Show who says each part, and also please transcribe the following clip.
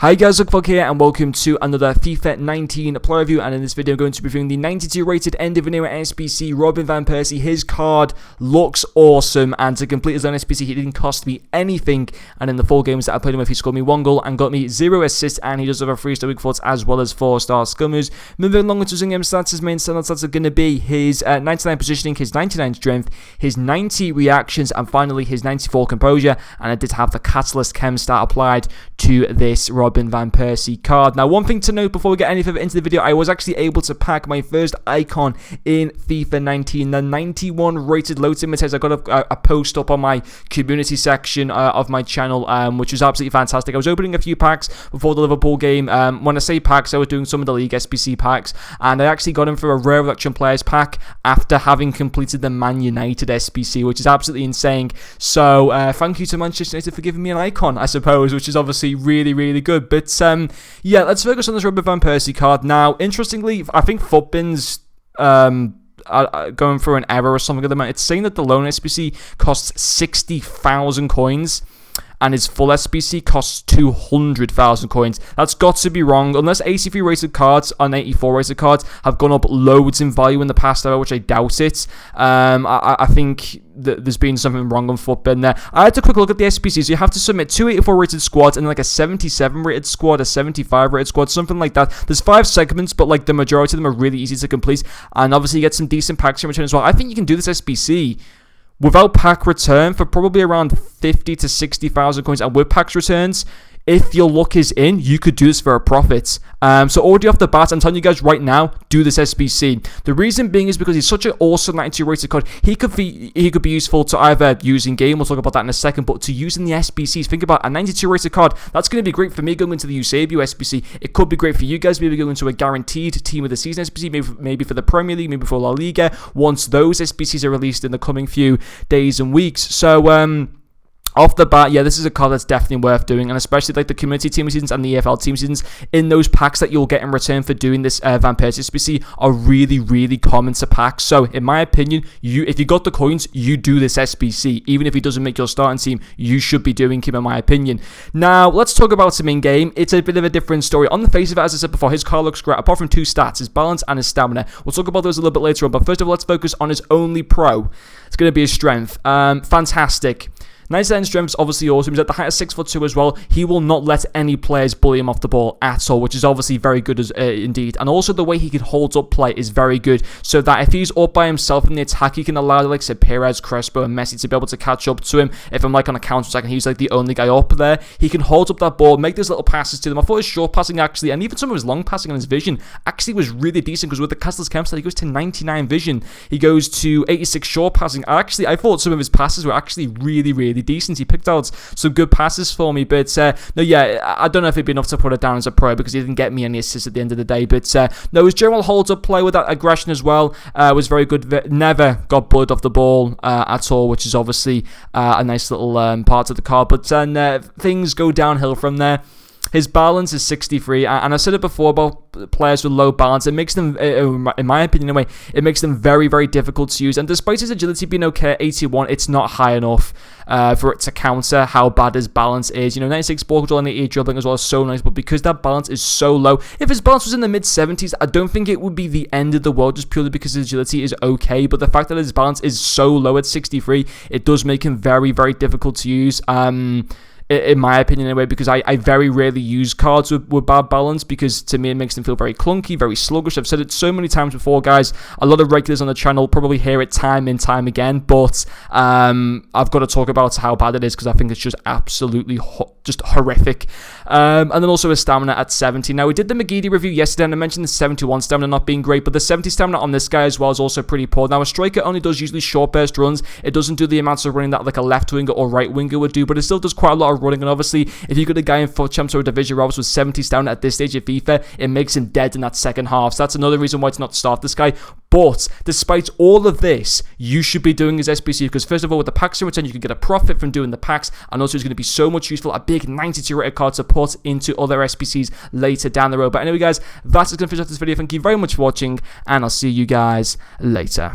Speaker 1: Hi guys, Luke here and welcome to another FIFA 19 player review, and in this video I'm going to be reviewing the 92 rated end of an era Sbc Robin Van Persie. His card looks awesome, and to complete his own Sbc he didn't cost me anything, and in the 4 games that I played him with he scored me 1 goal and got me 0 assists, and he does have a 3-star weak foot as well as 4-star skill moves. Moving along into his in-game stats, his main standard stats are going to be his 99 positioning, his 99 strength, his 90 reactions, and finally his 94 composure, and I did have the Catalyst Chem stat applied to this Robin Van Persie card. Now, one thing to note before we get any further into the video, I was actually able to pack my first icon in FIFA 19, the 91 rated low timid. I got a post up on my community section of my channel, which was absolutely fantastic. I was opening a few packs before the Liverpool game. When I say packs, I was doing some of the League SBC packs, and I actually got him for a rare election players pack after having completed the Man United SBC, which is absolutely insane. So thank you to Manchester United for giving me an icon, I suppose, which is obviously really, really good. But yeah, let's focus on this Robin Van Persie card. Now, interestingly, I think Footbin's going through an error or something at the moment. It's saying that the loan SBC costs 60,000 coins, and his full SBC costs 200,000 coins. That's got to be wrong, unless 83 rated cards and 84 rated cards have gone up loads in value in the past hour, which I doubt it. I think that there's been something wrong on Footbin there. I had to quick look at the SBC, so you have to submit 2 84 rated squads and like a 77 rated squad, a 75 rated squad, something like that. There's 5 segments, but like the majority of them are really easy to complete, and obviously you get some decent packs in return as well. I think you can do this SBC without pack return for probably around 50 to 60,000 coins, and with packs returns, if your luck is in, you could do this for a profit. So already off the bat, I'm telling you guys right now, do this SBC. The reason being is because he's such an awesome 92 rated card. He could be useful to either use in game, we'll talk about that in a second, but to use in the SBCs. Think about a 92 rated card. That's going to be great for me going into the Eusebio SBC. It could be great for you guys, maybe going into a guaranteed team of the season SBC, maybe for the Premier League, maybe for La Liga, once those SBCs are released in the coming few days and weeks. So off the bat, yeah, this is a card that's definitely worth doing, and especially like the community team seasons and the EFL team seasons, in those packs that you'll get in return for doing this Van Persie SBC are really, really common to pack. So in my opinion, if you got the coins, you do this SBC. Even if he doesn't make your starting team, you should be doing him, in my opinion. Now, let's talk about him in game. It's a bit of a different story. On the face of it, as I said before, his card looks great, apart from 2 stats, his balance and his stamina. We'll talk about those a little bit later on, but first of all, let's focus on his only pro. It's going to be his strength. Fantastic. 99 strength is obviously awesome. He's at the height of 6'2" as well. He will not let any players bully him off the ball at all, which is obviously very good indeed. And also the way he can hold up play is very good, so that if he's up by himself in the attack, he can allow like say Perez, Crespo, and Messi to be able to catch up to him. If I'm like on a counter attack and he's like the only guy up there, he can hold up that ball, make those little passes to them. I thought his short passing actually, and even some of his long passing and his vision actually was really decent, because with the Catalyst Chem, he goes to 99 vision, he goes to 86 short passing. I thought some of his passes were actually really, really decent. He picked out some good passes for me, but no, yeah, I don't know if it'd be enough to put it down as a pro, because he didn't get me any assists at the end of the day. But no, his general hold-up play with that aggression as well was very good. Never got bullied off the ball at all, which is obviously a nice little part of the card. But then things go downhill from there. His balance is 63, and I said it before about players with low balance. It makes them, in my opinion anyway, it makes them very, very difficult to use. And despite his agility being okay at 81, it's not high enough for it to counter how bad his balance is. You know, 96 ball control and 88 dribbling as well is so nice, but because that balance is so low, if his balance was in the mid-70s, I don't think it would be the end of the world, just purely because his agility is okay. But the fact that his balance is so low at 63, it does make him very, very difficult to use. In my opinion anyway, because I very rarely use cards with bad balance, because to me it makes them feel very clunky, very sluggish. I've said it so many times before, guys. A lot of regulars on the channel probably hear it time and time again, but I've got to talk about how bad it is, because I think it's just absolutely just horrific. And then also his stamina at 70. Now, we did the McGeady review yesterday, and I mentioned the 71 stamina not being great, but the 70 stamina on this guy as well is also pretty poor. Now, a striker only does usually short burst runs. It doesn't do the amounts of running that like a left winger or right winger would do, but it still does quite a lot of running. And obviously, if you got a guy in FUT Champs or Division Robs with 70 stamina at this stage of FIFA, it makes him dead in that second half. So that's another reason why to not start this guy. But despite all of this, you should be doing his SBC, because first of all, with the packs in return, you can get a profit from doing the packs, and also it's going to be so much useful, a big 92 rated card to put into other SBCs later down the road. But anyway, guys, that's going to finish off this video. Thank you very much for watching, and I'll see you guys later.